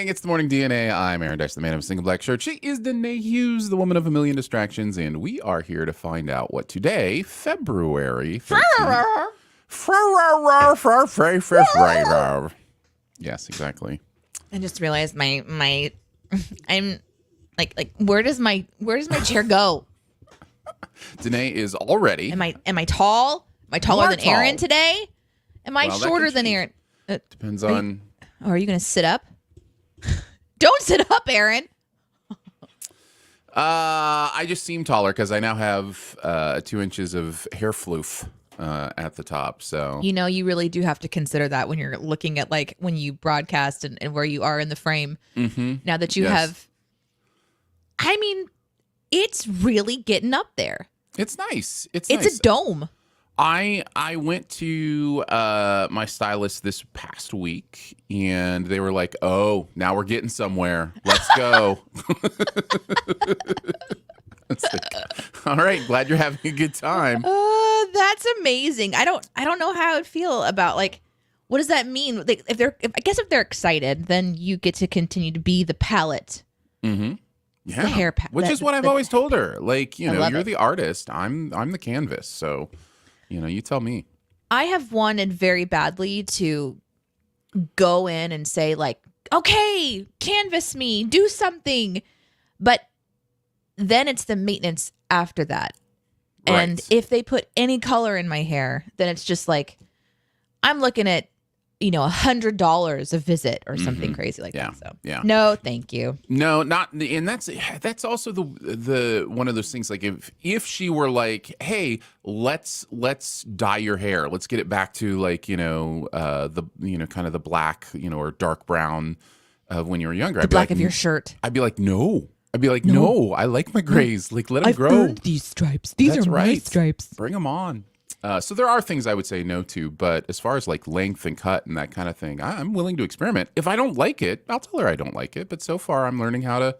morning. It's the Morning DNA. I'm Aaron Dash, the man of a single black shirt. She is Danae Hughes, the woman of a million distractions, and we are here to find out what today, February 13th. Yes, exactly. I just realized my I'm like where does my chair go? Danae is already. Am I tall? Am I taller than Aaron today? Am I shorter than Aaron? Depends on. Are you going to sit up? Don't sit up, Aaron. I just seem taller because I now have 2 inches of hair floof at the top. So you really do have to consider that when you're looking at like when you broadcast and where you are in the frame. Mm-hmm. Now that you have, I mean, it's really getting up there. It's nice. It's a dome. I went to my stylist this past week, and they were like, "Oh, now we're getting somewhere. Let's go." It's like, all right, glad you're having a good time. That's amazing. I don't know how I would feel about like, what does that mean? Like, if they're excited, then you get to continue to be the palette. Mm-hmm. Yeah, the hair which is what I've always told her. Like, you're it. the artist. I'm the canvas. So, you tell me. I have wanted very badly to go in and say like, okay, canvas me, do something. But then it's the maintenance after that. Right. And if they put any color in my hair, then it's just like, I'm looking at, $100 a visit or something crazy like that. So no, thank you. No, not, and that's also the one of those things. Like if she were like, hey, let's dye your hair, let's get it back to like the kind of the black or dark brown of when you were younger. The black of your shirt. I'd be like, no. No, I like my grays. Like let them grow. I've earned these stripes. These are my stripes. Bring them on. So there are things I would say no to, but as far as like length and cut and that kind of thing, I'm willing to experiment. If I don't like it, I'll tell her I don't like it. But so far, I'm learning how to,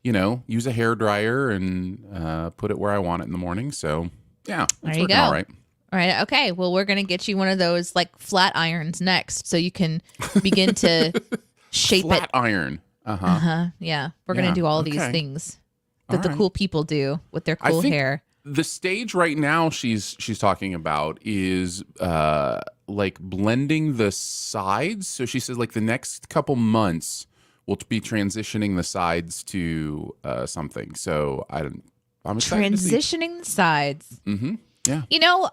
use a hair dryer and put it where I want it in the morning. So yeah, there you go. All right. All right. Okay. Well, we're gonna get you one of those like flat irons next, so you can begin to shape flat it. Iron. Yeah. We're gonna do all these things that the cool people do with their cool hair. The stage right now she's talking about is like blending the sides. So she says like the next couple months we'll be transitioning the sides to something. So I'm excited transitioning the sides. Mm-hmm. Yeah.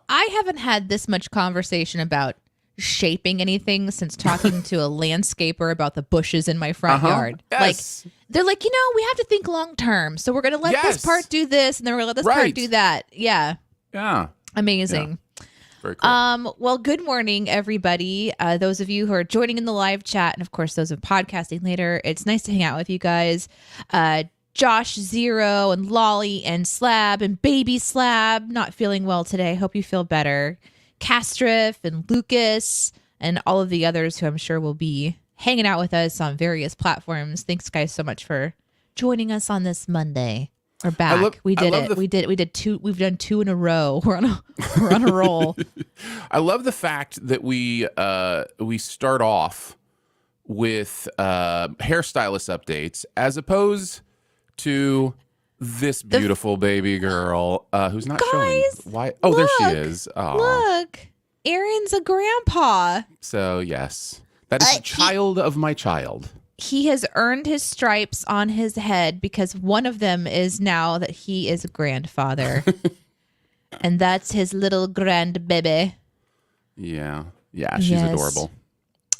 I haven't had this much conversation about shaping anything since talking to a landscaper about the bushes in my front yard. Yes. Like they're like, we have to think long term. So we're gonna let this part do this, and then we're gonna let this part do that. Yeah. Yeah. Amazing. Yeah. Very cool. Well, good morning, everybody. Those of you who are joining in the live chat, and of course those of podcasting later. It's nice to hang out with you guys. Josh Zero and Lolly and Slab and Baby Slab not feeling well today. Hope you feel better. Castriff and Lucas and all of the others who I'm sure will be hanging out with us on various platforms. Thanks, guys, so much for joining us on this Monday. We're back. We did it. We did two. We've done 2 in a row. We're on a roll. I love the fact that we start off with hairstylist updates as opposed to this beautiful baby girl who's not showing. Why? Oh, there she is. Oh. Look, Aaron's a grandpa. So yes, that is a child of my child. He has earned his stripes on his head because one of them is now that he is a grandfather, and that's his little grandbaby. Yeah, she's adorable.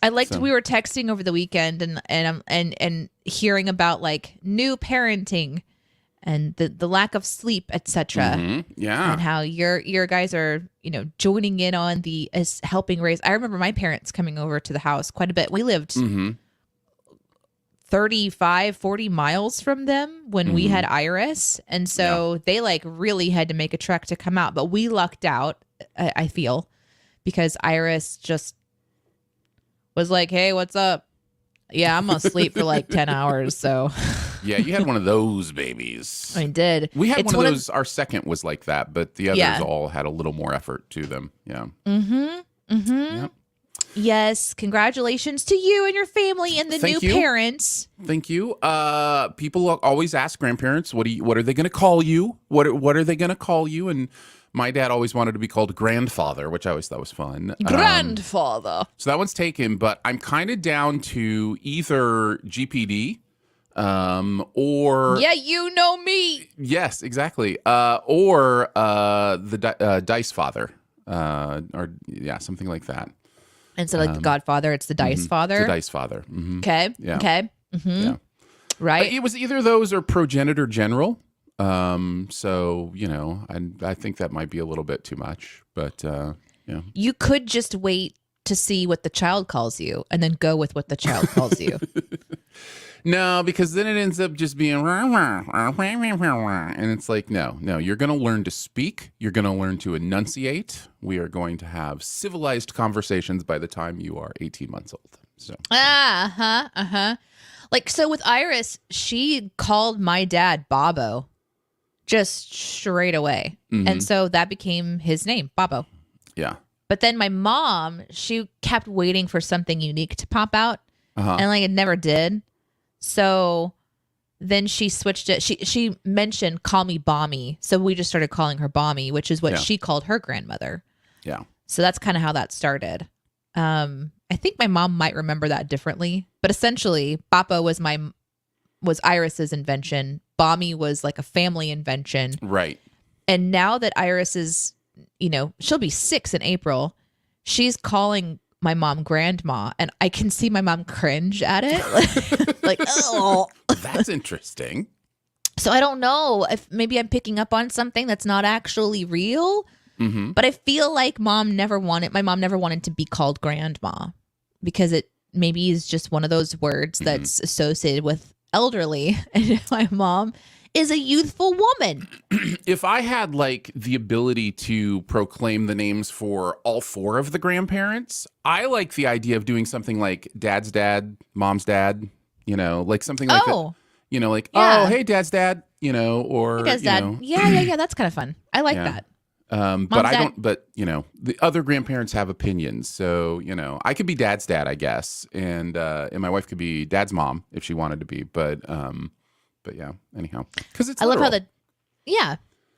I liked. We were texting over the weekend and hearing about like new parenting. And the lack of sleep, etc. Mm-hmm. Yeah, and how your guys are joining in on the helping raise. I remember my parents coming over to the house quite a bit. We lived 35, 40 miles from them when we had Iris, and so they like really had to make a trek to come out. But we lucked out, I feel, because Iris just was like, "Hey, what's up? Yeah, I'm gonna sleep for like 10 hours." So. Yeah, you had one of those babies. I did. We had one of those. Our second was like that, but the others all had a little more effort to them. Yeah. Mm-hmm. Mm-hmm. Yep. Yes, congratulations to you and your family and the Thank new you. parents. Thank you. People always ask grandparents, what are they going to call you? What are they going to call you? And my dad always wanted to be called grandfather, which I always thought was fun. Grandfather. So that one's taken, but I'm kind of down to either GPD, or Yeah, you know me. yes, exactly, or the Dice Father, or yeah, something like that. Instead of like the Godfather, it's the Dice Father. The Dice Father. Mm-hmm. Okay. Yeah. Okay. Yeah. Right. It was either those or progenitor general. So I think that might be a little bit too much, but yeah. You could just wait to see what the child calls you and then go with what the child calls you. No, because then it ends up just being and it's like, no, you're going to learn to speak. You're going to learn to enunciate. We are going to have civilized conversations by the time you are 18 months old. So Like, so with Iris, she called my dad Bobo just straight away. And so that became his name, Bobo. yeah. But then my mom, she kept waiting for something unique to pop out. And like it never did. So then she switched it. She mentioned call me Bommy. So we just started calling her Bommy, which is what she called her grandmother. Yeah. So that's kind of how that started. I think my mom might remember that differently, but essentially Papa was Iris's invention. Bommy was like a family invention. Right. And now that Iris is, she'll be 6 in April, she's calling my mom grandma, and I can see my mom cringe at it. Like, oh. That's interesting. So I don't know if maybe I'm picking up on something that's not actually real, but I feel like my mom never wanted to be called grandma because it maybe is just one of those words that's associated with elderly. And my mom is a youthful woman. If I had like the ability to proclaim the names for all 4 of the grandparents, I like the idea of doing something like dad's dad, mom's dad, like something like that. Like, Yeah. oh, hey, dad's dad, or, Hey, dad's dad. Yeah. That's kind of fun. I like Yeah. that. But I dad. don't, but the other grandparents have opinions. So, I could be dad's dad, I guess. And my wife could be dad's mom if she wanted to be, but yeah, anyhow, because it's I love how literal.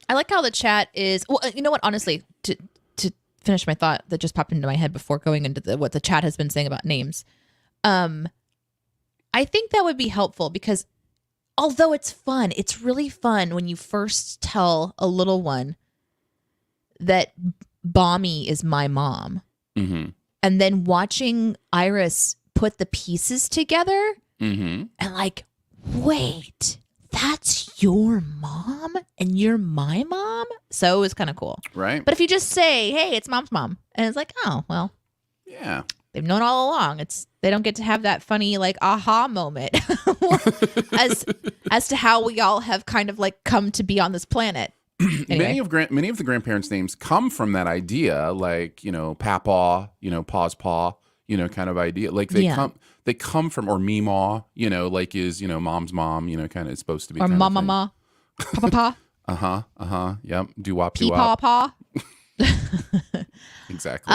I like how the chat is. Well, you know what? Honestly, to finish my thought that just popped into my head before going into what the chat has been saying about names, I think that would be helpful because although it's fun, it's really fun when you first tell a little one that Bommy is my mom, and then watching Iris put the pieces together and like, wait, that's your mom and you're my mom? So it was kind of cool. Right. But if you just say, hey, it's mom's mom, and it's like, oh, well, Yeah. they've known all along. They don't get to have that funny like aha moment as to how we all have kind of like come to be on this planet. Anyway. Many of the grandparents' names come from that idea, like Papaw, Paw's Paw, kind of idea. Like they come from, or Meemaw, like is mom's mom, kind of it's supposed to be, Or kind of mama, papa, yep, doo wop, pee paw paw. Exactly.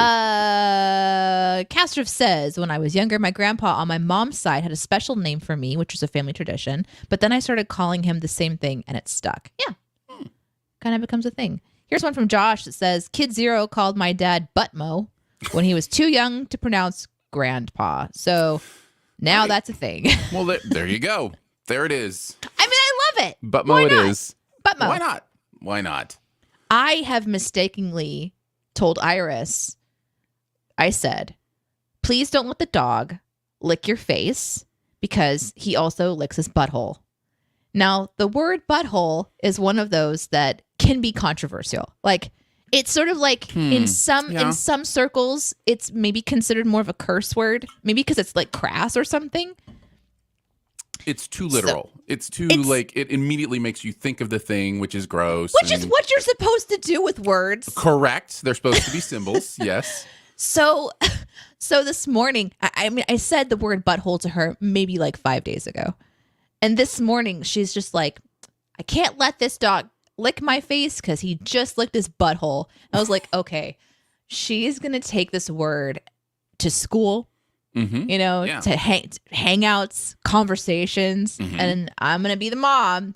Castrov says, when I was younger, my grandpa on my mom's side had a special name for me, which was a family tradition. But then I started calling him the same thing and it stuck. Yeah. Kind of becomes a thing. Here's one from Josh that says, Kid Zero called my dad Buttmo when he was too young to pronounce grandpa. So now that's a thing. Well, there you go. There it is. I mean, I love it. Buttmo Why it not? is. Buttmo. Why not? Why not? I have mistakenly told Iris, I said, please don't let the dog lick your face because he also licks his butthole. Now, the word butthole is one of those that can be controversial. Like, it's sort of like in some circles, it's maybe considered more of a curse word, maybe because it's like crass or something. It's too literal. It's like it immediately makes you think of the thing, which is gross. Which is what you're supposed to do with words. Correct. They're supposed to be symbols. Yes. So this morning, I said the word butthole to her maybe like 5 days ago. And this morning, she's just like, I can't let this dog lick my face because he just licked his butthole. I was like, okay, she's going to take this word to school, you know, Yeah. to hangouts, conversations, and I'm going to be the mom.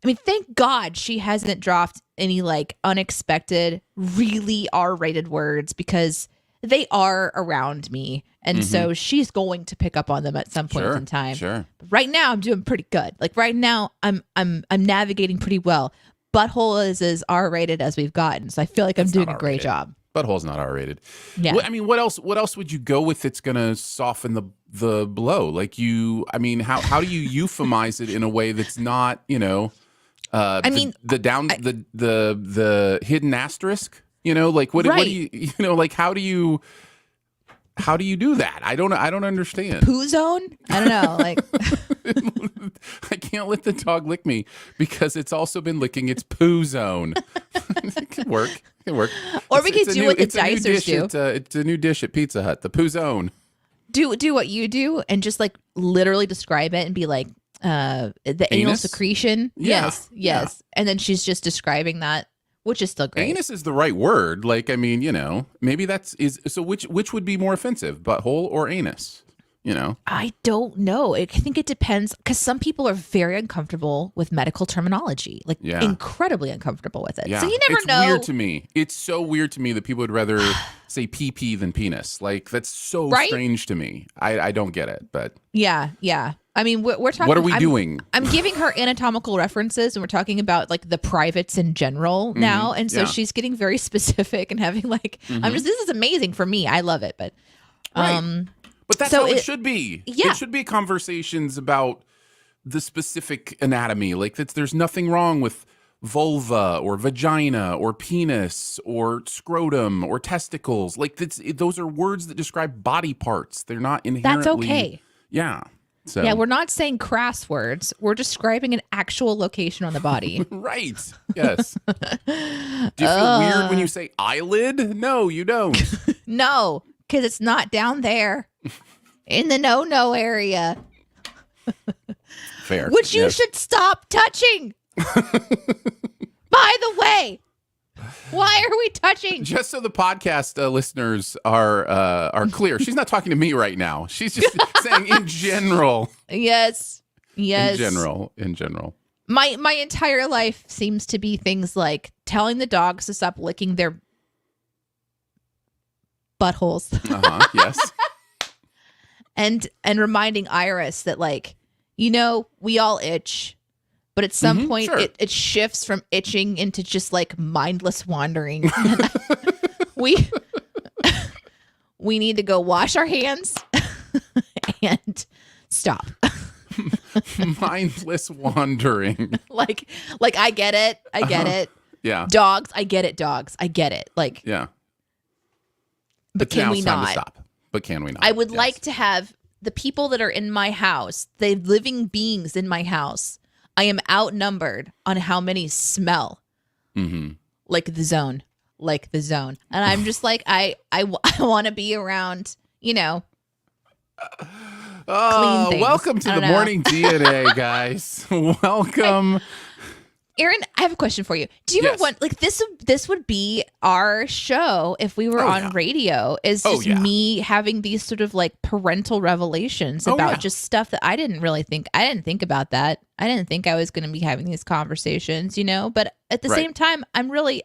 I mean, thank God she hasn't dropped any like unexpected, really R-rated words because they are around me. And so she's going to pick up on them at some point in time. Sure. But right now I'm doing pretty good. Like right now I'm navigating pretty well. Butthole is as R-rated as we've gotten. So I feel like I'm doing a great job. Butthole's not R-rated. Yeah. I mean, what else would you go with that's going to soften the blow? Like I mean, how do you euphemize it in a way that's not, you know, the hidden asterisk, you know, like what do you know, like how do you do that? I don't understand. Poo zone? I don't know. Like I can't let the dog lick me because it's also been licking its poo zone. It could work. Or we could do what the dicers do. It's a new dish at Pizza Hut, the poo zone. Do what you do and just like literally describe it and be like the anal secretion. Yeah. Yes. Yeah. And then she's just describing that, which is still great. Anus is the right word. Like, I mean, you know, maybe so which would be more offensive, butthole or anus? You know, I don't know. I think it depends because some people are very uncomfortable with medical terminology, like incredibly uncomfortable with it. Yeah. So you never know. It's weird to me. It's so weird to me that people would rather say PP than penis. Like that's so strange to me. I don't get it, but yeah. I mean, we're talking. What are we doing? I'm giving her anatomical references, and we're talking about like the privates in general now, and so she's getting very specific and having like, this is amazing for me. I love it, but But that's how it should be. Yeah. It should be conversations about the specific anatomy. Like there's nothing wrong with vulva or vagina or penis or scrotum or testicles. Like those are words that describe body parts. They're not inherently. That's okay. Yeah. So. Yeah, we're not saying crass words. We're describing an actual location on the body. Right. Yes. Do you feel weird when you say eyelid? No, you don't. No, because it's not down there in the no area. Fair. Which you should stop touching. By the way, why are we touching? Just so the podcast listeners are clear, she's not talking to me right now. She's just saying in general. Yes. In general. My entire life seems to be things like telling the dogs to stop licking their buttholes. Yes. And reminding Iris that, like, you know, we all itch, but at some point it shifts from itching into just like mindless wandering. we need to go wash our hands and stop. Mindless wandering. like I get it. Yeah. Dogs, I get it, dogs. I get it. Like, yeah. But can we not? Stop. But can we not? I would like to have the people that are in my house, the living beings in my house. I am outnumbered on how many smell like the zone. And I'm just like, I want to be around, you know, clean things. Welcome to the Morning DNA, guys. Welcome. Aaron, I have a question for you. Do you ever want, like, this would be our show if we were on radio, is just me having these sort of like parental revelations about just stuff that I didn't think about that. I didn't think I was going to be having these conversations, you know, but at the same time, I'm really,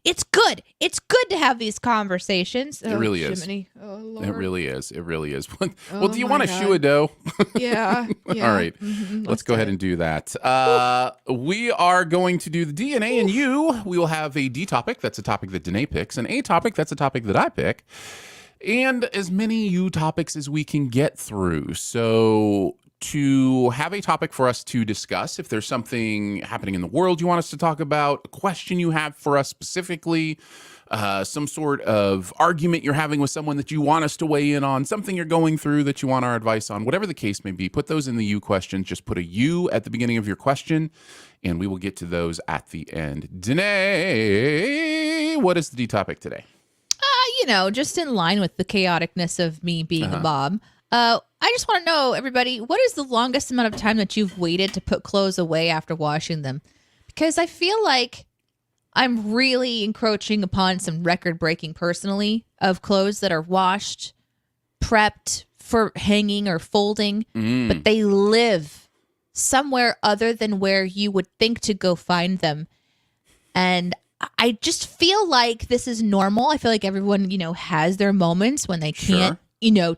it's good. It's good to have these conversations. It really is. Oh, Lord. It really is. Well, do you want a shoe a dough? Yeah. All right. Let's go ahead and do that. We are going to do the DNA and you. We will have a D topic. That's a topic that Danae picks. An A topic. That's a topic that I pick. And as many U topics as we can get through. So to have a topic for us to discuss, if there's something happening in the world you want us to talk about, a question you have for us specifically, some sort of argument you're having with someone that you want us to weigh in on, something you're going through that you want our advice on, whatever the case may be, put those in the U questions. Just put a U at the beginning of your question, and we will get to those at the end. Danae, what is the D topic today? You know, just in line with the chaoticness of me being a mom. I just want to know, everybody, what is the longest amount of time that you've waited to put clothes away after washing them? Because I feel like I'm really encroaching upon some record breaking personally of clothes that are washed, prepped for hanging or folding, but they live somewhere other than where you would think to go find them. And I just feel like this is normal. I feel like everyone, has their moments when they can't,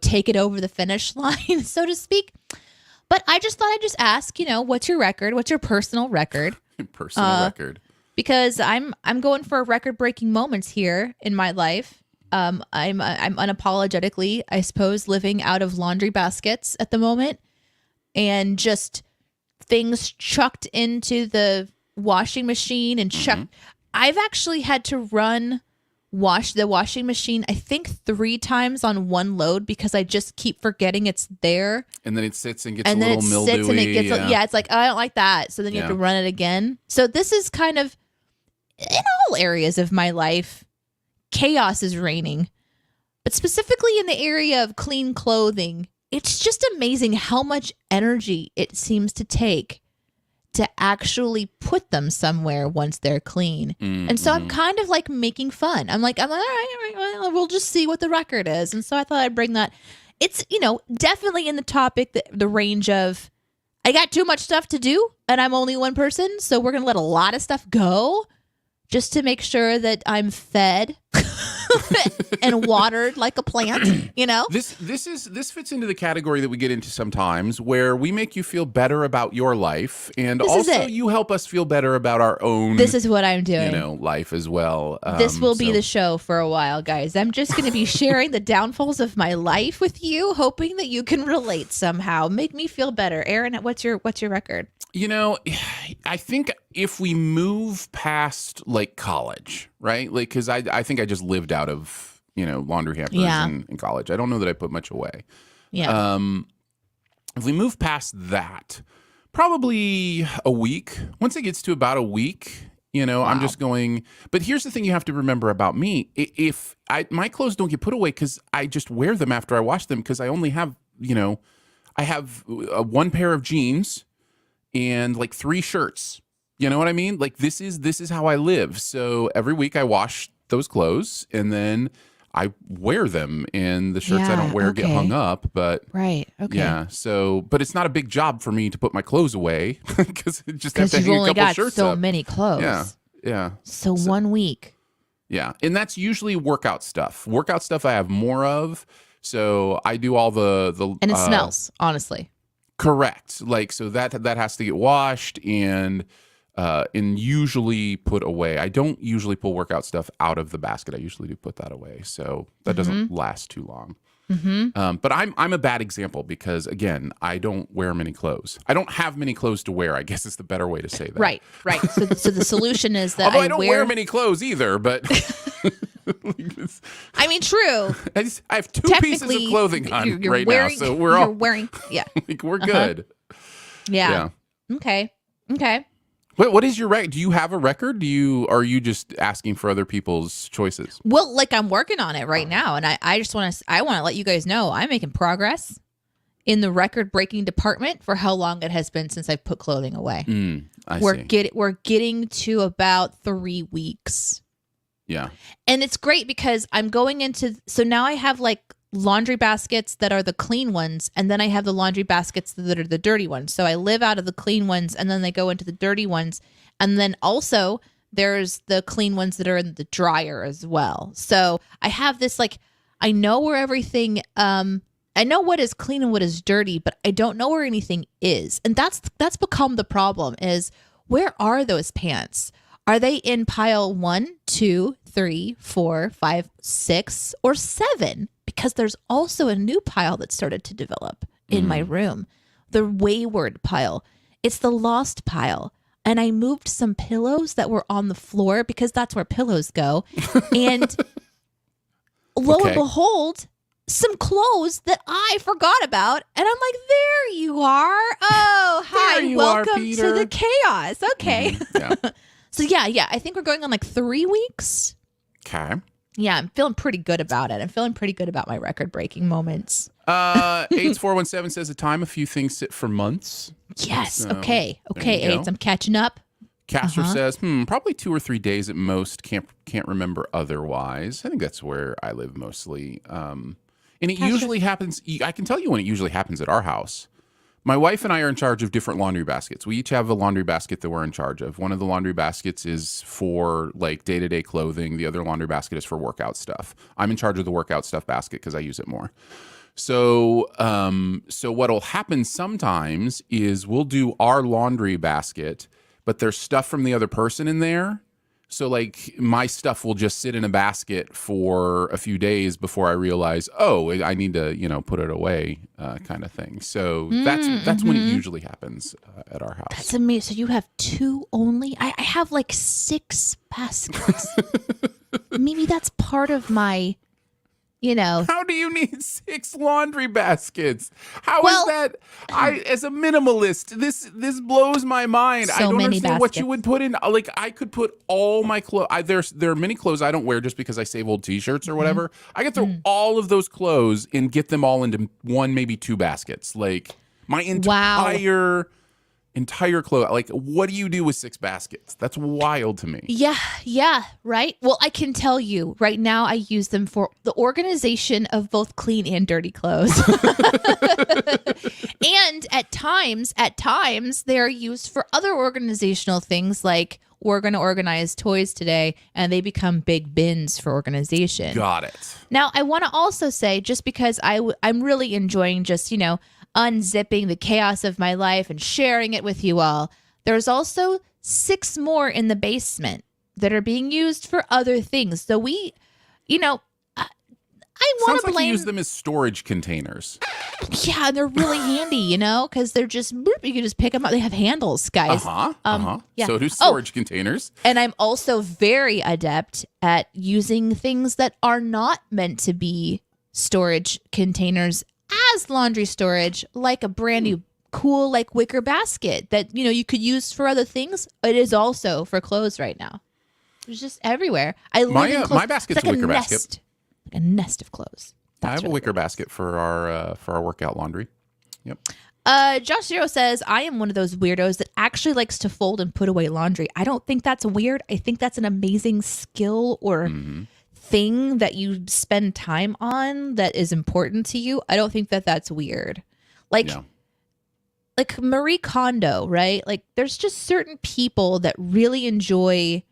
take it over the finish line, so to speak. But I just thought I'd just ask, what's your record? What's your personal record? Personal record. Because I'm going for record-breaking moments here in my life. I'm unapologetically, I suppose, living out of laundry baskets at the moment, and just things chucked into the washing machine and chucked. I've actually had to wash the washing machine, I think 3 times on one load because I just keep forgetting it's there. And then it sits and gets a little mildewy. And it gets, it's like, oh, I don't like that. So then you have to run it again. So this is kind of, in all areas of my life, chaos is reigning. But specifically in the area of clean clothing, it's just amazing how much energy it seems to take to actually put them somewhere once they're clean. And so I'm kind of like making fun. I'm like, all right, well, we'll just see what the record is. And so I thought I'd bring that. It's, definitely in the topic, the range of, I got too much stuff to do and I'm only one person. So we're going to let a lot of stuff go just to make sure that I'm fed and watered like a plant, This fits into the category that we get into sometimes where we make you feel better about your life, and also you help us feel better about our own. This is what I'm doing. Life as well. This will be the show for a while, guys. I'm just going to be sharing the downfalls of my life with you, hoping that you can relate somehow. Make me feel better. Aaron, what's your record? I think if we move past like college, right? Like, because I think I just lived out of, laundry hampers in college. I don't know that I put much away. Yeah. If we move past that, probably a week. Once it gets to about a week, I'm just going. But here's the thing you have to remember about me. If my clothes don't get put away because I just wear them after I wash them, because I only have, I have 1 pair of jeans and like 3 shirts. You know what I mean? Like this is how I live. So every week I wash those clothes and then I wear them, and the shirts I don't wear get hung up. But right, okay, yeah. So, but it's not a big job for me to put my clothes away because it just have to hang a couple shirts so up. many clothes. Yeah. So 1 week. Yeah, and that's usually workout stuff. Workout stuff I have more of. So I do all the and it smells, honestly. Correct. Like, so that has to get washed and usually put away. I don't usually pull workout stuff out of the basket. I usually do put that away. So that doesn't last too long. But I'm a bad example because, again, I don't wear many clothes. I don't have many clothes to wear, I guess is the better way to say that. Right. So the solution is that although I don't wear many clothes either, but I mean, true. I have 2 pieces of clothing on right now, so we're wearing. Yeah, like we're good. Yeah. Okay. What is your record? Do you have a record? Are you just asking for other people's choices? Well, like I'm working on it right now, and I just want to let you guys know I'm making progress in the record breaking department for how long it has been since I put clothing away. We're getting to about 3 weeks. Yeah. And it's great because I'm going into, so now I have like laundry baskets that are the clean ones, and then I have the laundry baskets that are the dirty ones. So I live out of the clean ones, and then they go into the dirty ones. And then also there's the clean ones that are in the dryer as well. So I have this, like, I know where everything, I know what is clean and what is dirty, but I don't know where anything is. And that's become the problem, is where are those pants? Are they in pile 1, 2, 3, 4, 5, 6, or 7? Because there's also a new pile that started to develop in my room. The wayward pile. It's the lost pile. And I moved some pillows that were on the floor because that's where pillows go. And lo and behold, some clothes that I forgot about. And I'm like, there you are. Oh, hi. Welcome to the chaos. Okay. Yeah. So yeah. I think we're going on like 3 weeks. Okay. Yeah, I'm feeling pretty good about it. I'm feeling pretty good about my record-breaking moments. 8417 says a few things sit for months. Yes. So, Okay, AIDS, I'm catching up. Castor says, probably 2 or 3 days at most. Can't remember otherwise. I think that's where I live mostly. And it usually happens. I can tell you when it usually happens at our house. My wife and I are in charge of different laundry baskets. We each have a laundry basket that we're in charge of. One of the laundry baskets is for like day-to-day clothing. The other laundry basket is for workout stuff. I'm in charge of the workout stuff basket because I use it more. So what'll happen sometimes is we'll do our laundry basket, but there's stuff from the other person in there. So like my stuff will just sit in a basket for a few days before I realize, oh, I need to, put it away, kind of thing. So that's when it usually happens at our house. That's amazing. So you have 2 only? I have like 6 baskets. Maybe that's part of my, How do you need 6 laundry baskets? How is that? As a minimalist, this blows my mind. So I don't many understand what baskets. you would put in. Like I could put all my clothes. There are many clothes I don't wear just because I save old T-shirts or whatever. I could throw all of those clothes and get them all into 1, maybe 2 baskets. Like my entire clothes. Like, what do you do with 6 baskets? That's wild to me. Yeah, right? Well, I can tell you right now I use them for the organization of both clean and dirty clothes. And at times they're used for other organizational things like we're going to organize toys today and they become big bins for organization. Got it. Now, I want to also say just because I'm really enjoying just, unzipping the chaos of my life and sharing it with you all. There's also 6 more in the basement that are being used for other things. So we, I want to blame. Like you use them as storage containers. Yeah, and they're really handy, because they're just you can just pick them up. They have handles, guys. Yeah. So do storage containers. And I'm also very adept at using things that are not meant to be storage containers as laundry storage, like a brand new cool like wicker basket that you could use for other things. It is also for clothes right now. It's just everywhere. I live in clothes. My basket's it's like a wicker basket. Like a nest of clothes. I have a wicker basket for our workout laundry. Yep. Josh Zero says, I am one of those weirdos that actually likes to fold and put away laundry. I don't think that's weird. I think that's an amazing skill or thing that you spend time on that is important to you. I don't think that that's weird. Like Marie Kondo, right? Like there's just certain people that really enjoy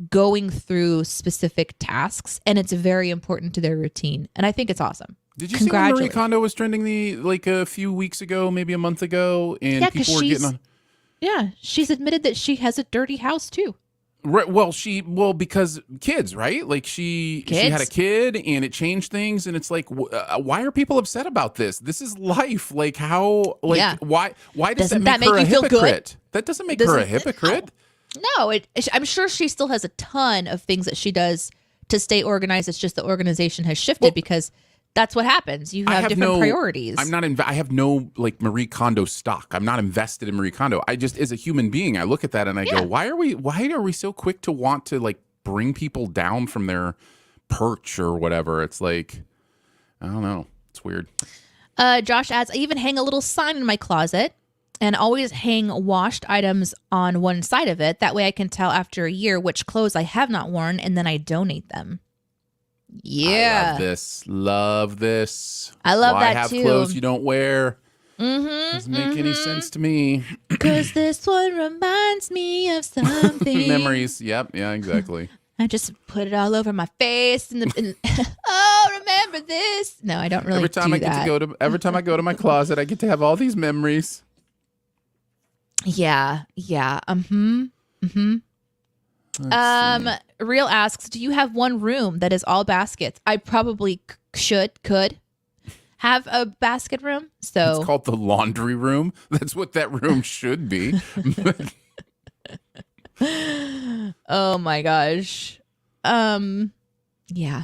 going through specific tasks and it's very important to their routine. And I think it's awesome. Did you see when Marie Kondo was trending a few weeks ago, maybe a month ago, and people were getting on? Yeah, she's admitted that she has a dirty house too. Right. Well, because kids, right? Like she had a kid, and it changed things, and it's like, why are people upset about this? This is life. Like how? Like why? Why does that make her a hypocrite? That doesn't make her a hypocrite. No, I'm sure she still has a ton of things that she does to stay organized. It's just the organization has shifted because that's what happens. You have different priorities. I have no like Marie Kondo stock. I'm not invested in Marie Kondo. I just, as a human being, I look at that and I go, why are we so quick to want to like bring people down from their perch or whatever? It's like, I don't know. It's weird. Josh adds, I even hang a little sign in my closet and always hang washed items on one side of it. That way I can tell after a year which clothes I have not worn and then I donate them. Yeah. I love this. I love that have too. Clothes you don't wear. Doesn't make any sense to me. Because this one reminds me of something. Memories. Yep. Yeah, exactly. I just put it all over my face and oh, remember this? No, I don't really every time I go to my closet, I get to have all these memories. Yeah. Real asks, do you have one room that is all baskets? I probably could have a basket room. So it's called the laundry room. That's what that room should be. Oh my gosh. Yeah.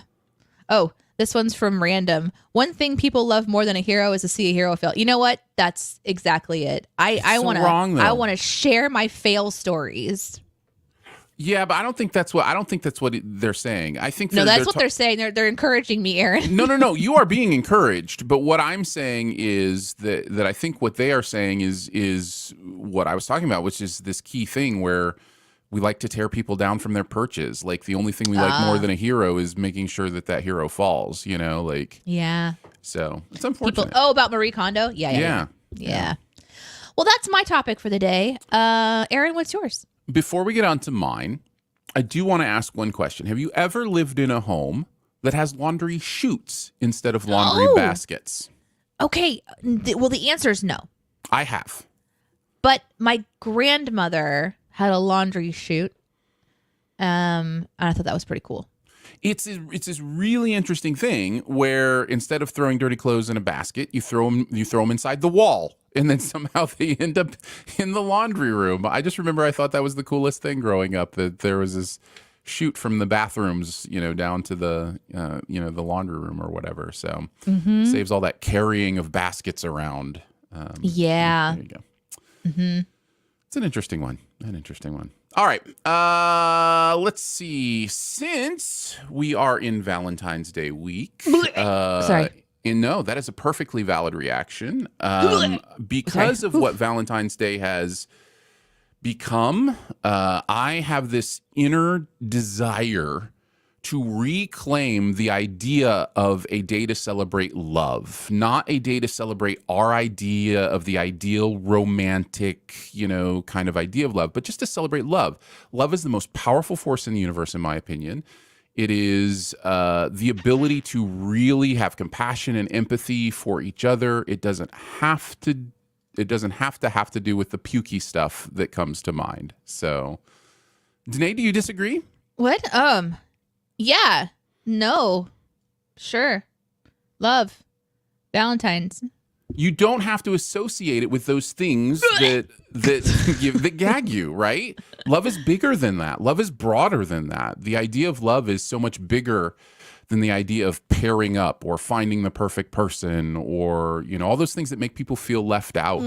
Oh, this one's from Random. One thing people love more than a hero is to see a hero fail. You know what? That's exactly it. I want to share my fail stories. Yeah, but I don't think that's what they're saying. I think that's what they're saying. They're encouraging me, Aaron. No. You are being encouraged, but what I'm saying is that I think what they are saying is what I was talking about, which is this key thing where We like to tear people down from their perches. Like the only thing we like more than a hero is making sure that hero falls, like, Yeah. so it's unfortunate. About Marie Kondo? Yeah. Well, that's my topic for the day. Aaron, what's yours? Before we get on to mine, I do want to ask one question. Have you ever lived in a home that has laundry chutes instead of laundry baskets? Okay. Well, the answer is no. I have. But my grandmother had a laundry chute. And I thought that was pretty cool. It's this really interesting thing where instead of throwing dirty clothes in a basket, you throw them inside the wall, and then somehow they end up in the laundry room. I just remember I thought that was the coolest thing growing up, that there was this chute from the bathrooms, down to the the laundry room or whatever. So saves all that carrying of baskets around. Yeah. There you go. It's an interesting one. All right. Let's see. Since we are in Valentine's Day week, Sorry. No, that is a perfectly valid reaction. Because of what Valentine's Day has become, I have this inner desire to reclaim the idea of a day to celebrate love, not a day to celebrate our idea of the ideal romantic, kind of idea of love, but just to celebrate love. Love is the most powerful force in the universe, in my opinion. It is the ability to really have compassion and empathy for each other. It doesn't have to do with the pukey stuff that comes to mind. So, Danae, do you disagree? What? Yeah. No. Sure. Love. Valentine's. You don't have to associate it with those things that gag you, right? Love is bigger than that. Love is broader than that. The idea of love is so much bigger than the idea of pairing up or finding the perfect person or, all those things that make people feel left out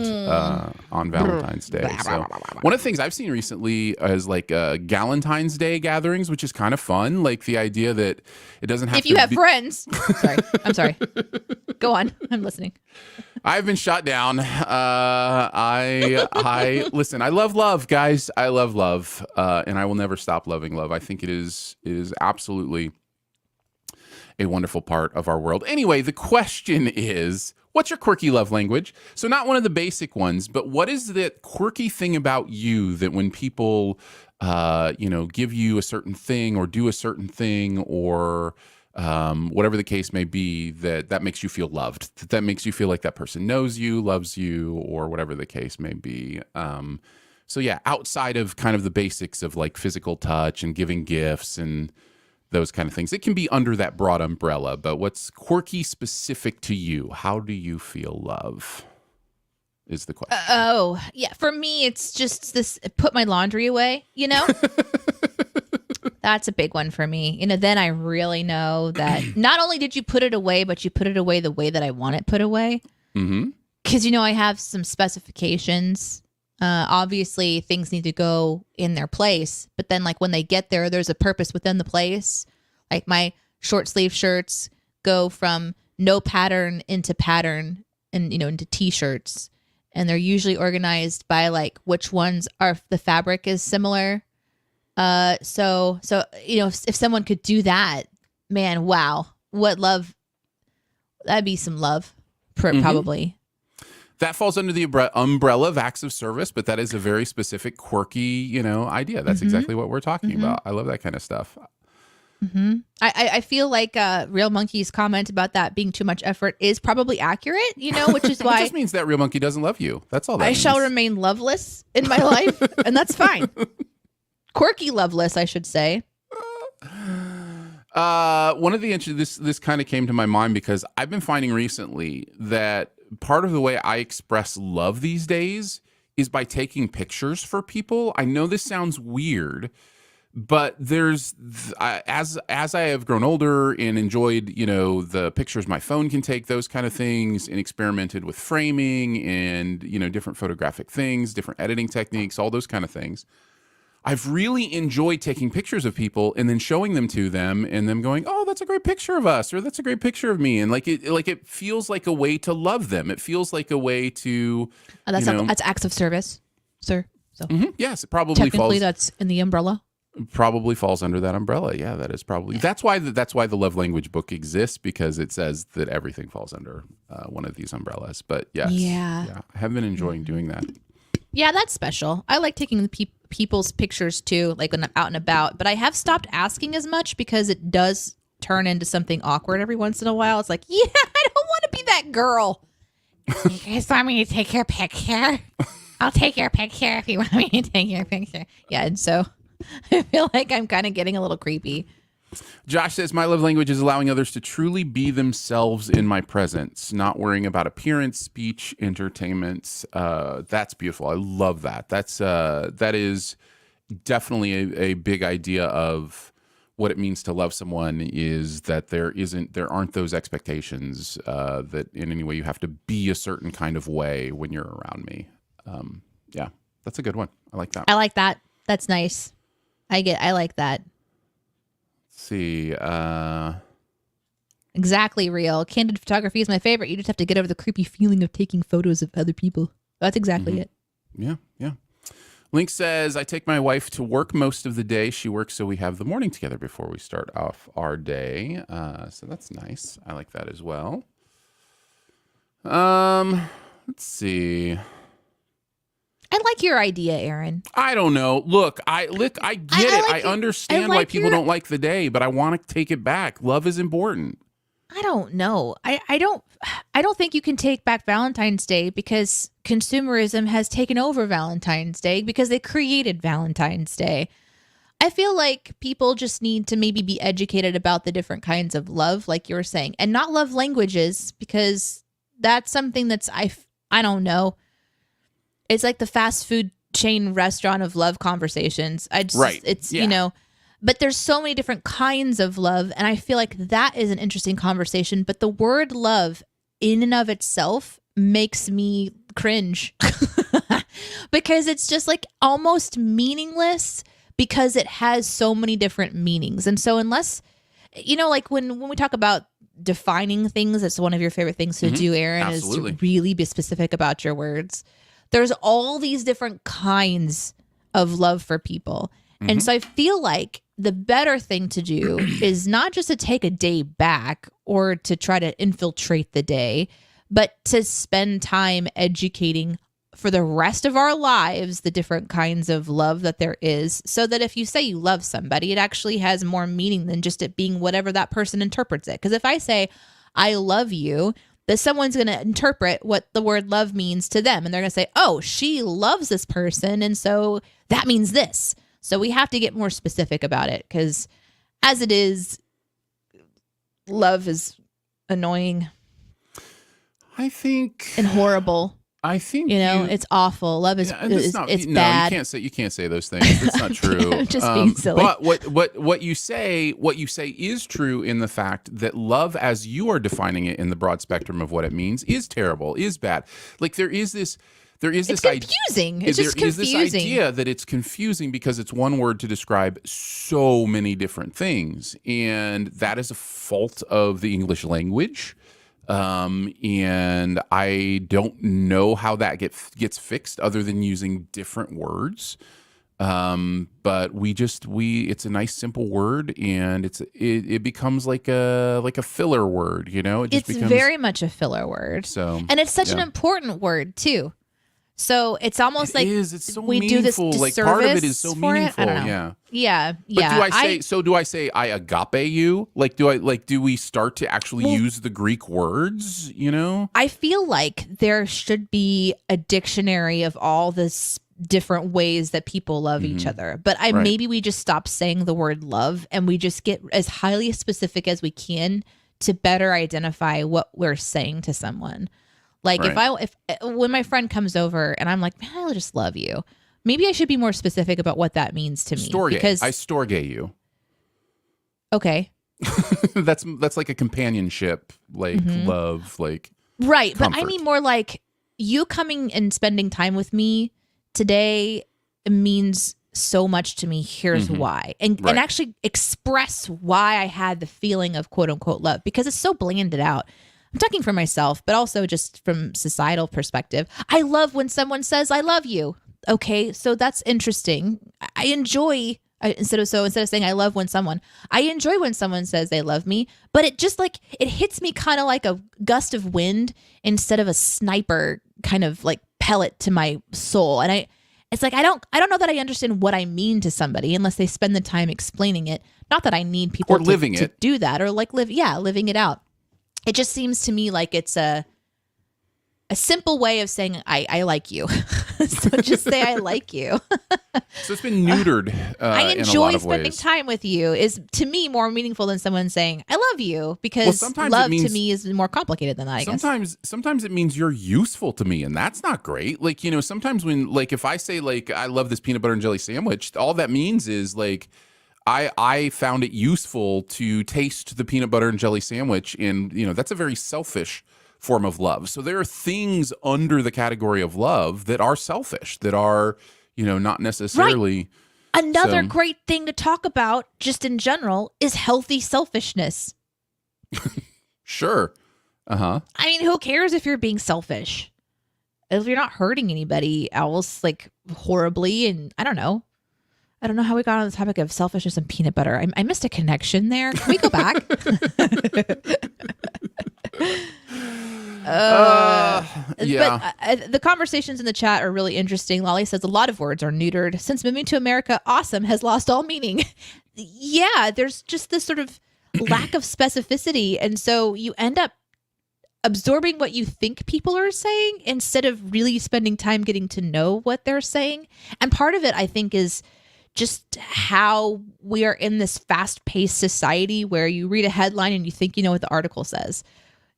on Valentine's Day. So one of the things I've seen recently is like Galentine's Day gatherings, which is kind of fun. Like the idea that it doesn't have to If you have friends. I'm sorry. Go on. I'm listening. I've been shot down. I listen, I love love, guys. I love love. And I will never stop loving love. I think it is absolutely a wonderful part of our world. Anyway, the question is, what's your quirky love language? So not one of the basic ones, but what is that quirky thing about you that when people, give you a certain thing or do a certain thing or whatever the case may be, that makes you feel loved, that makes you feel like that person knows you, loves you, or whatever the case may be. So yeah, outside of kind of the basics of like physical touch and giving gifts and those kind of things, it can be under that broad umbrella, but what's quirky specific to you? How do you feel love is the question. Yeah. For me, it's just this, put my laundry away, That's a big one for me. Then I really know that not only did you put it away, but you put it away the way that I want it put away. Mm-hmm. Because, I have some specifications. Obviously, things need to go in their place. But then, like, when they get there, there's a purpose within the place. Like, my short sleeve shirts go from no pattern into pattern and, into T-shirts. And they're usually organized by, like, which ones are the fabric is similar. So if someone could do that, man, wow, what love. That'd be some love, probably. That falls under the umbrella of acts of service, but that is a very specific, quirky, idea. That's exactly what we're talking about. I love that kind of stuff. I feel like Real Monkey's comment about that being too much effort is probably accurate, which is why it just means that Real Monkey doesn't love you. That's all that means. shall remain loveless in my life, and that's fine. Quirky loveless, I should say. One of the this kind of came to my mind because I've been finding recently that part of the way I express love these days is by taking pictures for people. I know this sounds weird, but there's as I have grown older and enjoyed, the pictures my phone can take, those kind of things, and experimented with framing and, different photographic things, different editing techniques, all those kind of things. I've really enjoyed taking pictures of people and then showing them to them and them going, oh, that's a great picture of us, or that's a great picture of me. And it feels like a way to love them. It feels like a way to, that's acts of service, sir. So Yes, it probably technically, falls. that's in the umbrella. Probably falls under that umbrella. Yeah, that is probably. That's why the love language book exists, because it says that everything falls under one of these umbrellas. But yes, Yeah. I have been enjoying doing that. Yeah, that's special. I like taking the people's pictures too, like when I'm out and about. But I have stopped asking as much because it does turn into something awkward every once in a while. It's like, yeah, I don't want to be that girl. You guys want me to take your picture? I'll take your picture if you want me to take your picture. Yeah, and so I feel like I'm kind of getting a little creepy. Josh says, my love language is allowing others to truly be themselves in my presence, not worrying about appearance, speech, entertainment. That's beautiful. I love that. That is definitely a big idea of what it means to love someone, is that there aren't those expectations that in any way you have to be a certain kind of way when you're around me. Yeah, that's a good one. I like that. I like that. That's nice. I like that. Let's see. Exactly, real. Candid photography is my favorite. You just have to get over the creepy feeling of taking photos of other people. That's exactly it. Yeah. Link says, I take my wife to work most of the day. She works so we have the morning together before we start off our day. So that's nice. I like that as well. Let's see. I like your idea, Aaron. I don't know. Look, I get it. I understand why people don't like the day, but I want to take it back. Love is important. I don't know. I don't think you can take back Valentine's Day because consumerism has taken over Valentine's Day because they created Valentine's Day. I feel like people just need to maybe be educated about the different kinds of love, like you were saying, and not love languages, because that's something that's I don't know. It's like the fast food chain restaurant of love conversations. You know, but there's so many different kinds of love. And I feel like that is an interesting conversation. But the word love in and of itself makes me cringe because it's just like almost meaningless because it has so many different meanings. And so unless, you know, like when we talk about defining things, it's one of your favorite things to do, Aaron, Absolutely. is to really be specific about your words. There's all these different kinds of love for people. And so I feel like the better thing to do is not just to take a day back or to try to infiltrate the day, but to spend time educating for the rest of our lives the different kinds of love that there is, so that if you say you love somebody, it actually has more meaning than just it being whatever that person interprets it. Because if I say, I love you, that someone's going to interpret what the word love means to them. And they're going to say, oh, she loves this person, and so that means this. So we have to get more specific about it, because as it is, love is annoying. I think and horrible. I think it's awful. Love is it's no, bad. You can't say those things. That's not true. I'm just being silly. But what you say is true in the fact that love, as you are defining it in the broad spectrum of what it means, is terrible, is bad. Like there is this it's confusing. It's just confusing. There is this idea that it's confusing because it's one word to describe so many different things, and that is a fault of the English language. And I don't know how that gets fixed other than using different words. But it's a nice simple word, and it becomes like a filler word, you know? It's very much a filler word. And it's such an important word too. So it's almost it's so we meaningful. Do this disservice. Like part of it is so meaningful. Yeah. But do I say I agape you? Like do we start to actually use the Greek words, you know? I feel like there should be a dictionary of all this different ways that people love each other. But maybe we just stop saying the word love and we just get as highly specific as we can to better identify what we're saying to someone. Like if when my friend comes over and I'm like, man, I just love you. Maybe I should be more specific about what that means to me. Because I storge you. Okay. that's like a companionship, like love, like right. Comfort. But I mean more like you coming and spending time with me today means so much to me. Here's why. And actually express why I had the feeling of quote unquote love, because it's so blanded out. I'm talking for myself, but also just from societal perspective. I love when someone says, I love you. okay, so that's interesting. I enjoy instead of saying I love when someone, I enjoy when someone says they love me, but it just like it hits me kind of like a gust of wind instead of a sniper kind of like pellet to my soul. And it's like I don't know that I understand what I mean to somebody unless they spend the time explaining it. Not that I need people to do that or like living it out. It just seems to me like it's a simple way of saying I like you. So just say I like you. So it's been neutered. I enjoy in a lot of spending ways. time with you is to me more meaningful than someone saying I love you, because love to me is more complicated than that, I guess. Sometimes it means you're useful to me, and that's not great. Like, you know, sometimes when, like, if I say like I love this peanut butter and jelly sandwich, all that means is like I found it useful to taste the peanut butter and jelly sandwich, and you know, that's a very selfish form of love. So there are things under the category of love that are selfish, that are, you know, not necessarily. Right. Another great thing to talk about just in general is healthy selfishness. Sure. Uh-huh. I mean, who cares if you're being selfish? If you're not hurting anybody else like horribly, and I don't know how we got on the topic of selfishness and peanut butter. I missed a connection there. Can we go back? Yeah. But the conversations in the chat are really interesting. Lolly says a lot of words are neutered. Since moving to America, awesome has lost all meaning. Yeah, there's just this sort of lack of specificity. And so you end up absorbing what you think people are saying instead of really spending time getting to know what they're saying. And part of it, I think, is just how we are in this fast-paced society where you read a headline and you think you know what the article says.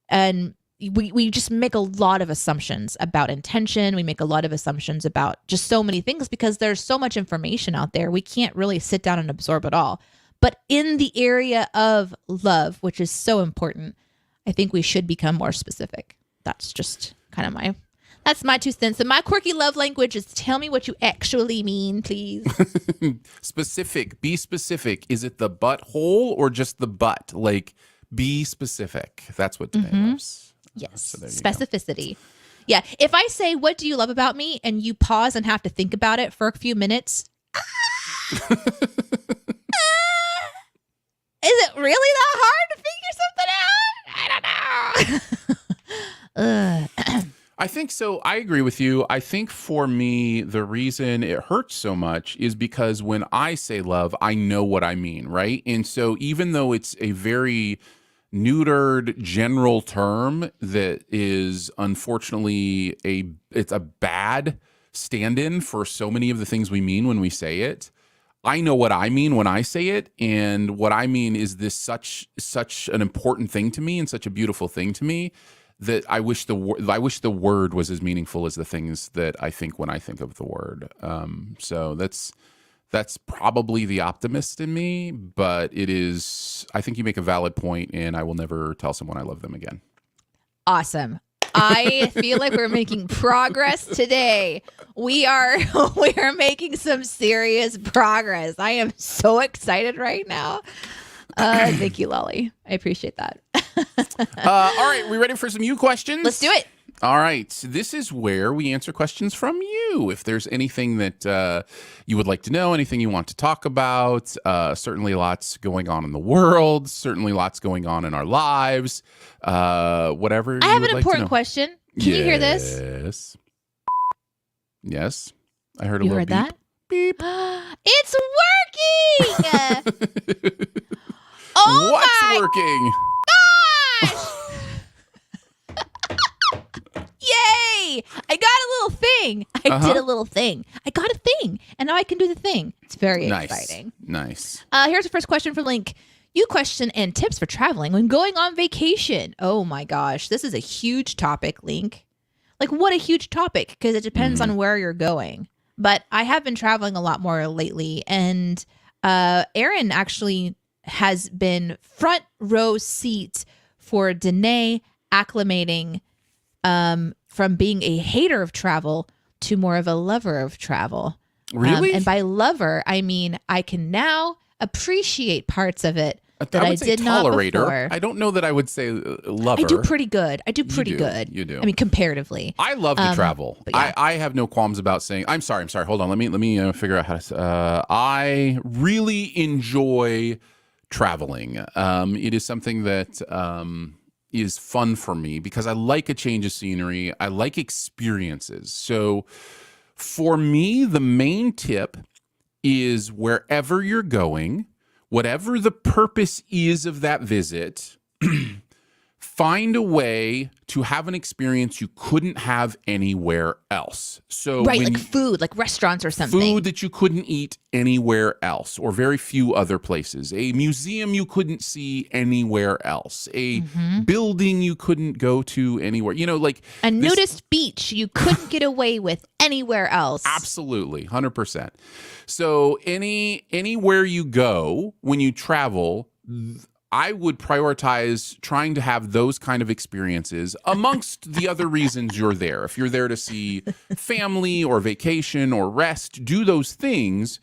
And we just make a lot of assumptions about intention. We make a lot of assumptions about just so many things because there's so much information out there. We can't really sit down and absorb it all. But in the area of love, which is so important, I think we should become more specific. That's just kind of that's my 2 cents. And my quirky love language is tell me what you actually mean, please. Specific. Be specific. Is it the butthole or just the butt? Like, be specific. That's what Danae loves. Yes. So specificity. Yeah. If I say, what do you love about me? And you pause and have to think about it for a few minutes. Is it really that hard to figure something out? I don't know. I think so. I agree with you. I think for me, the reason it hurts so much is because when I say love, I know what I mean, right? And so even though it's a very neutered general term that is unfortunately it's a bad stand-in for so many of the things we mean when we say it, I know what I mean when I say it, and what I mean is this such an important thing to me and such a beautiful thing to me that I wish the word was as meaningful as the things that I think when I think of the word. So that's probably the optimist in me, but it is. I think you make a valid point, and I will never tell someone I love them again. Awesome. I feel like we're making progress today. We are making some serious progress. I am so excited right now. Thank you, Lolly. I appreciate that. All right, we ready for some you questions? Let's do it. All right, this is where we answer questions from you. If there's anything that you would like to know, anything you want to talk about, certainly lots going on in the world, certainly lots going on in our lives, whatever. I have an important question. Can you hear this? Yes. Yes. I heard a you little heard beep. that? Beep. It's working! Oh What's my working? gosh! Yay! I got a little thing. I did a little thing. I got a thing, and now I can do the thing. It's very exciting. Nice. Here's the first question for Link. You question and tips for traveling when going on vacation. Oh my gosh, this is a huge topic, Link. Like, what a huge topic, because it depends on where you're going. But I have been traveling a lot more lately, and Aaron actually has been front row seat for Danae acclimating from being a hater of travel to more of a lover of travel. Really? And by lover, I mean I can now appreciate parts of it that I would say did not tolerator. before. I don't know that I would say lover. I do pretty good. You do. I mean, comparatively. I love to travel. yeah. I have no qualms about saying. I'm sorry. Hold on. Let me figure out how to. I really enjoy traveling. It is something that is fun for me because I like a change of scenery. I like experiences. So for me, the main tip is wherever you're going, whatever the purpose is of that visit, find a way to have an experience you couldn't have anywhere else. So right, like food, like restaurants or something. Food that you couldn't eat anywhere else or very few other places. A museum you couldn't see anywhere else. A building you couldn't go to anywhere. You know, like a nudist beach you couldn't get away with anywhere else. Absolutely, 100%. So anywhere you go when you travel, I would prioritize trying to have those kind of experiences amongst the other reasons you're there. If you're there to see family or vacation or rest, do those things,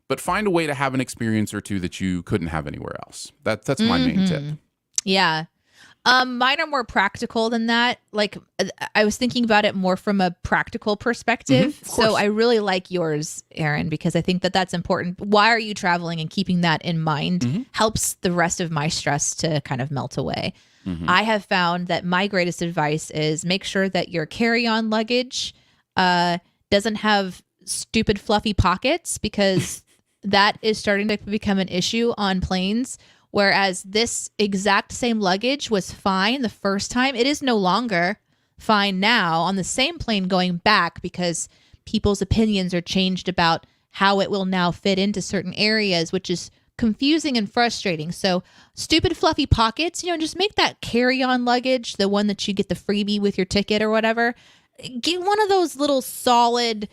but find a way to have an experience or two that you couldn't have anywhere else. That's my main tip. Yeah. Mine are more practical than that. Like I was thinking about it more from a practical perspective. So I really like yours, Aaron, because I think that that's important. Why are you traveling, and keeping that in mind helps the rest of my stress to kind of melt away. I have found that my greatest advice is make sure that your carry-on luggage doesn't have stupid fluffy pockets, because that is starting to become an issue on planes. Whereas this exact same luggage was fine the first time, it is no longer fine now on the same plane going back, because people's opinions are changed about how it will now fit into certain areas, which is confusing and frustrating. So stupid fluffy pockets, just make that carry-on luggage, the one that you get the freebie with your ticket or whatever. Get one of those little solid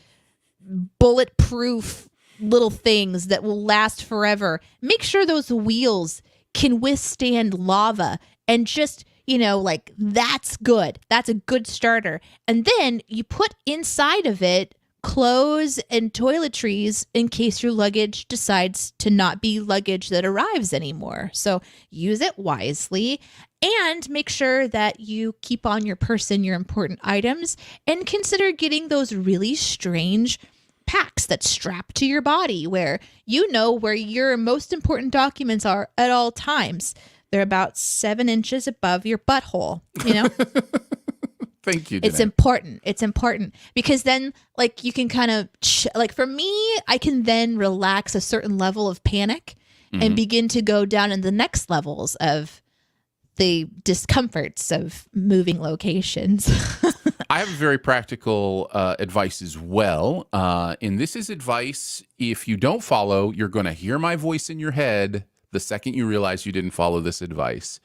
bulletproof little things that will last forever. Make sure those wheels can withstand lava, and just, like that's good. That's a good starter. And then you put inside of it clothes and toiletries in case your luggage decides to not be luggage that arrives anymore. So use it wisely, and make sure that you keep on your person your important items, and consider getting those really strange packs that strap to your body where where your most important documents are at all times. They're about 7 inches above your butthole, Thank you, Janae. It's important because then you can kind of for me, I can then relax a certain level of panic and begin to go down in the next levels of the discomforts of moving locations. I have very practical advice as well. And this is advice, if you don't follow, you're going to hear my voice in your head the second you realize you didn't follow this advice.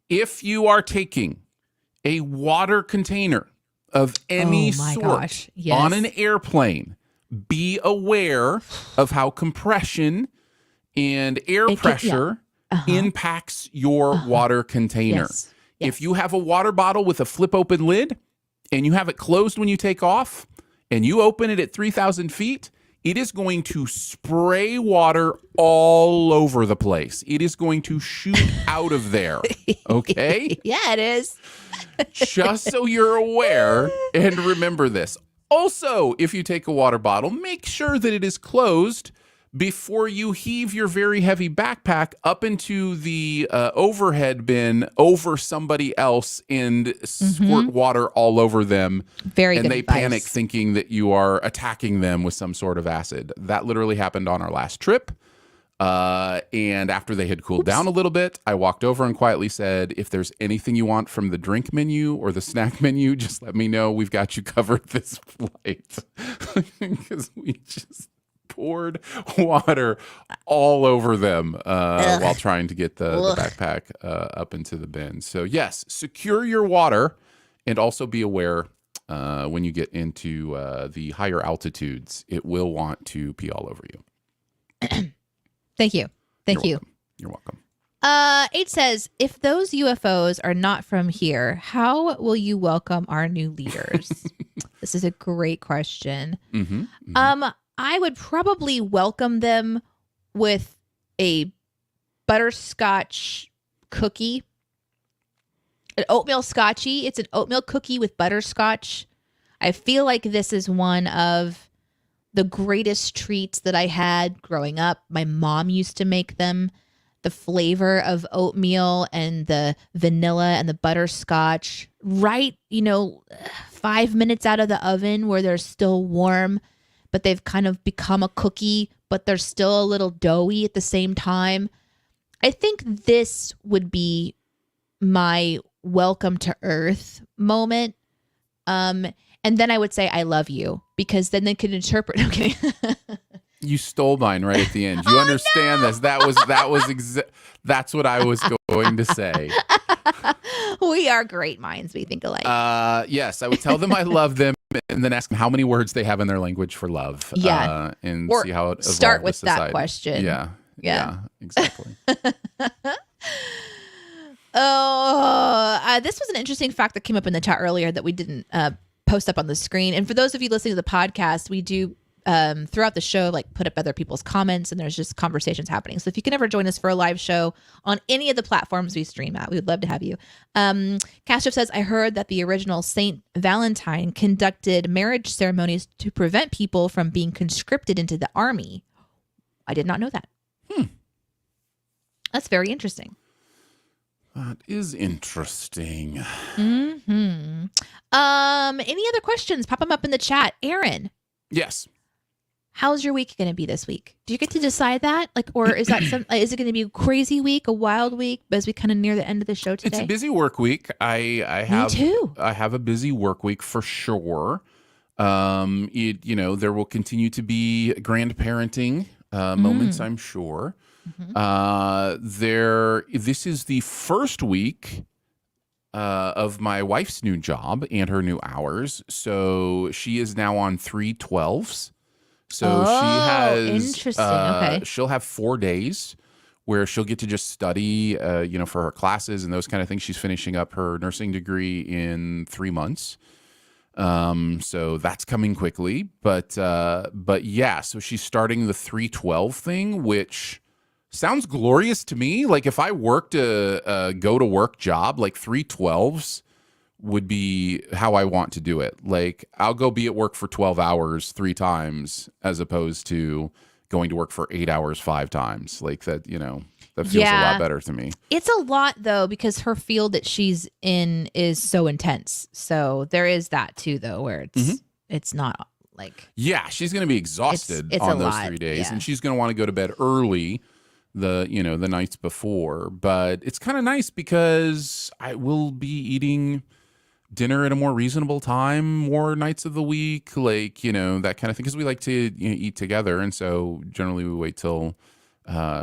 If you are taking a water container of any sort on an airplane, be aware of how compression and air pressure impacts your water container. Yes. If you have a water bottle with a flip open lid and you have it closed when you take off and you open it at 3,000 feet, it is going to spray water all over the place. It is going to shoot out of there. Okay? Yeah, it is. Just so you're aware and remember this. Also, if you take a water bottle, make sure that it is closed before you heave your very heavy backpack up into the overhead bin over somebody else and squirt water all over them. Very good And they advice. panic thinking that you are attacking them with some sort of acid. That literally happened on our last trip. And after they had cooled down a little bit, I walked over and quietly said, if there's anything you want from the drink menu or the snack menu, just let me know. We've got you covered this flight. Because we just poured water all over them while trying to get the backpack up into the bin. So yes, secure your water, and also be aware when you get into the higher altitudes, it will want to pee all over you. Thank you. You're welcome. 8 says, if those UFOs are not from here, how will you welcome our new leaders? This is a great question. I would probably welcome them with a butterscotch cookie. An oatmeal scotchy. It's an oatmeal cookie with butterscotch. I feel like this is one of the greatest treats that I had growing up. My mom used to make them. The flavor of oatmeal and the vanilla and the butterscotch, right, 5 minutes out of the oven where they're still warm, but they've kind of become a cookie, but they're still a little doughy at the same time. I think this would be my welcome to earth moment. And then I would say, I love you, because then they can interpret. Okay. You stole mine right at the end. You understand this? That's what I was going to say. We are great minds. We think alike. Yes, I would tell them I love them, and then ask them how many words they have in their language for love. Yeah, and or see how it start with society. that question. Yeah, exactly. This was an interesting fact that came up in the chat earlier that we didn't post up on the screen. And for those of you listening to the podcast, we do throughout the show, like, put up other people's comments, and there's just conversations happening. So if you can ever join us for a live show on any of the platforms we stream at, we would love to have you. Castro says, I heard that the original Saint Valentine conducted marriage ceremonies to prevent people from being conscripted into the army. I did not know that. That's very interesting. That is interesting. Any other questions? Pop them up in the chat. Aaron. Yes. How's your week going to be this week? Do you get to decide that? Or is that is it going to be a crazy week, a wild week, as we kind of near the end of the show today? It's a busy work week. I have, Me too. I have a busy work week for sure. There will continue to be grandparenting moments, I'm sure. This is the first week of my wife's new job and her new hours. So she is now on 3/12s. So she has, interesting. Okay. She'll have 4 days where she'll get to just study, for her classes and those kind of things. She's finishing up her nursing degree in 3 months. So that's coming quickly, but yeah, so she's starting the 3/12 thing, which sounds glorious to me. Like, if I worked a go to work job, like 3/12s would be how I want to do it. Like, I'll go be at work for 12 hours 3 times as opposed to going to work for 8 hours 5 times. Like that, that feels a lot better to me. It's a lot though, because her field that she's in is so intense. So there is that too, though, where it's not like, yeah, she's going to be exhausted it's on a those lot, 3 days, yeah. and she's going to want to go to bed early the nights before. But it's kind of nice because I will be eating dinner at a more reasonable time more nights of the week, like, that kind of thing, because we like to eat together, and so generally we wait till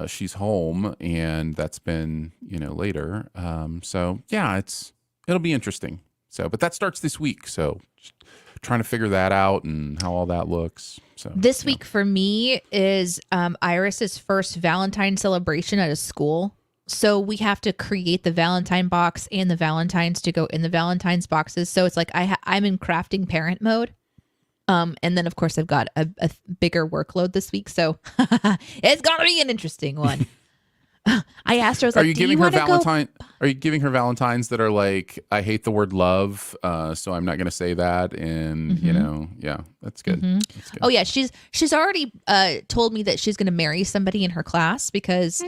she's home, and that's been later. So yeah, it'll be interesting. So, but that starts this week, so just trying to figure that out and how all that looks. So this week for me is Iris's first Valentine celebration at a school. So we have to create the Valentine box and the Valentines to go in the Valentine's boxes. So it's like I'm in crafting parent mode. And then, of course, I've got a bigger workload this week. So it's going to be an interesting one. I asked her, I was like, Are you giving her Valentines that are like, I hate the word love, so I'm not going to say that. And, yeah, that's good. That's good. Oh, yeah. She's already told me that she's going to marry somebody in her class because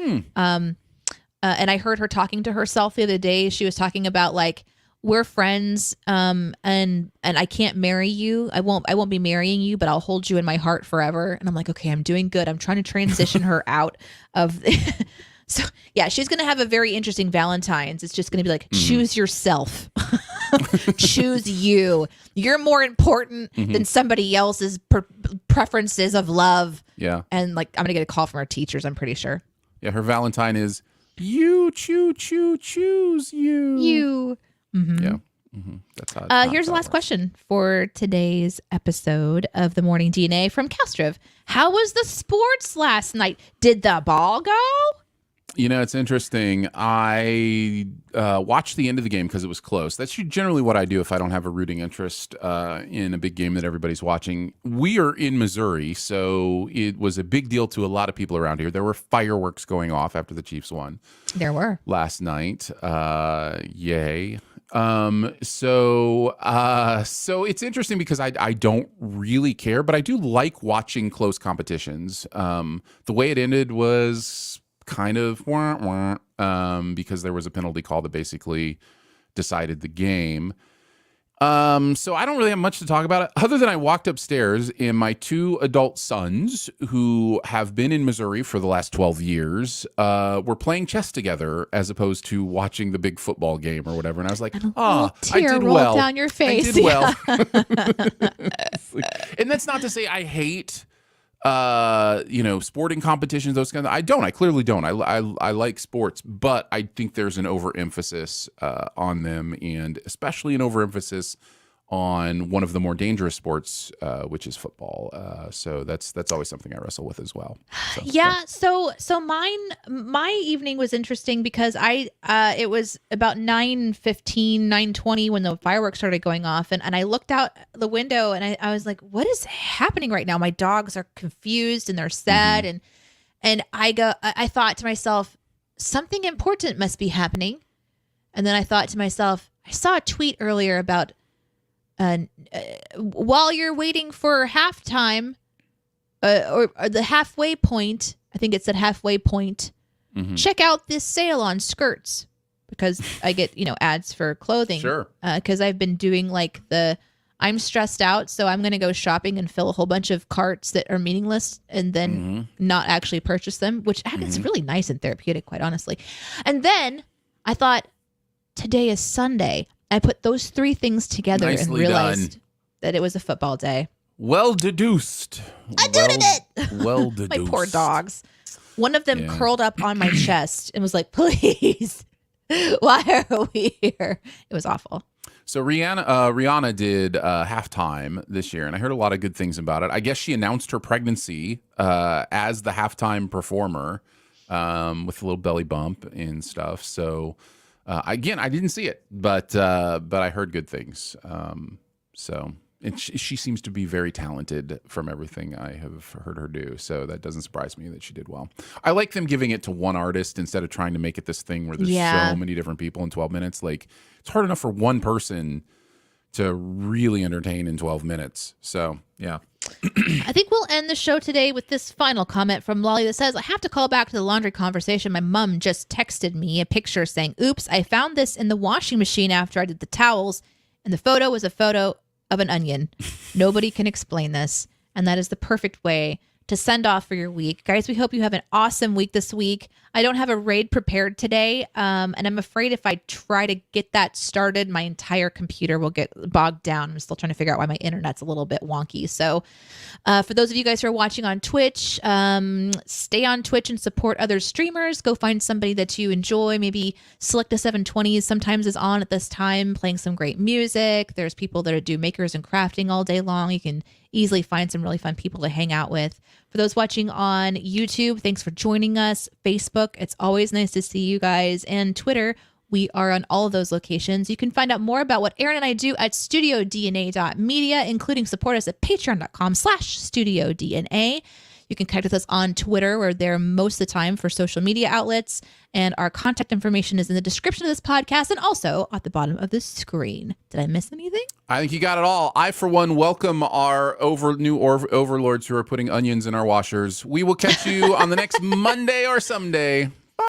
and I heard her talking to herself the other day. She was talking about, like, we're friends, and I can't marry you. I won't be marrying you, but I'll hold you in my heart forever. And I'm like, okay, I'm doing good. I'm trying to transition her out of. So yeah, she's gonna have a very interesting Valentine's. It's just gonna be like, choose yourself, choose you. You're more important than somebody else's preferences of love. Yeah, and like, I'm gonna get a call from our teachers, I'm pretty sure. Yeah, her Valentine is you choose you. You. Yeah. That's how. Here's the last question for today's episode of the Morning DNA from Castrov. How was the sports last night? Did the ball go? It's interesting. I watched the end of the game because it was close. That's generally what I do if I don't have a rooting interest in a big game that everybody's watching. We are in Missouri, so it was a big deal to a lot of people around here. There were fireworks going off after the Chiefs won. There were. Last night. Yay. So it's interesting because I don't really care, but I do like watching close competitions. The way it ended was kind of because there was a penalty call that basically decided the game. So I don't really have much to talk about it other than I walked upstairs and my two adult sons who have been in Missouri for the last 12 years were playing chess together as opposed to watching the big football game or whatever. And I was like, I did well. Down your face. I did well. And that's not to say I hate sporting competitions, those kind of. I clearly don't. I like sports, but I think there's an overemphasis on them, and especially an overemphasis on one of the more dangerous sports, which is football. So that's always something I wrestle with as well. So, my evening was interesting because it was about 9:15, 9:20 when the fireworks started going off, and I looked out the window and I was like, what is happening right now? My dogs are confused and they're sad, and I thought to myself, something important must be happening. And then I thought to myself, I saw a tweet earlier about while you're waiting for halftime or the halfway point, I think it said halfway point, check out this sale on skirts, because I get, ads for clothing. Sure. Because I've been doing I'm stressed out, so I'm going to go shopping and fill a whole bunch of carts that are meaningless and then not actually purchase them, which is really nice and therapeutic, quite honestly. And then I thought, today is Sunday. I put those three things together and realized that it was a football day. Well deduced. I did it. Well deduced. My poor dogs. One of them curled up on my chest and was like, please, why are we here? It was awful. So Rihanna did halftime this year, and I heard a lot of good things about it. I guess she announced her pregnancy as the halftime performer with a little belly bump and stuff. So again, I didn't see it, but I heard good things. And she seems to be very talented from everything I have heard her do. So that doesn't surprise me that she did well. I like them giving it to one artist instead of trying to make it this thing where there's so many different people in 12 minutes. Like, it's hard enough for one person to really entertain in 12 minutes. So, yeah. I think we'll end the show today with this final comment from Lolly that says, I have to call back to the laundry conversation. My mom just texted me a picture saying, oops, I found this in the washing machine after I did the towels. And the photo was a photo of an onion. Nobody can explain this. And that is the perfect way to send off for your week. Guys, we hope you have an awesome week this week. I don't have a raid prepared today. And I'm afraid if I try to get that started, my entire computer will get bogged down. I'm still trying to figure out why my internet's a little bit wonky. So for those of you guys who are watching on Twitch, stay on Twitch and support other streamers. Go find somebody that you enjoy. Maybe Select a 720s sometimes is on at this time, playing some great music. There's people that do makers and crafting all day long. You can easily find some really fun people to hang out with. For those watching on YouTube, thanks for joining us. Facebook, it's always nice to see you guys. And Twitter, we are on all of those locations. You can find out more about what Aaron and I do at studiodna.media, including support us at patreon.com/studiodna. You can connect with us on Twitter. We're there most of the time for social media outlets. And our contact information is in the description of this podcast and also at the bottom of the screen. Did I miss anything? I think you got it all. I, for one, welcome our new overlords who are putting onions in our washers. We will catch you on the next Monday or someday.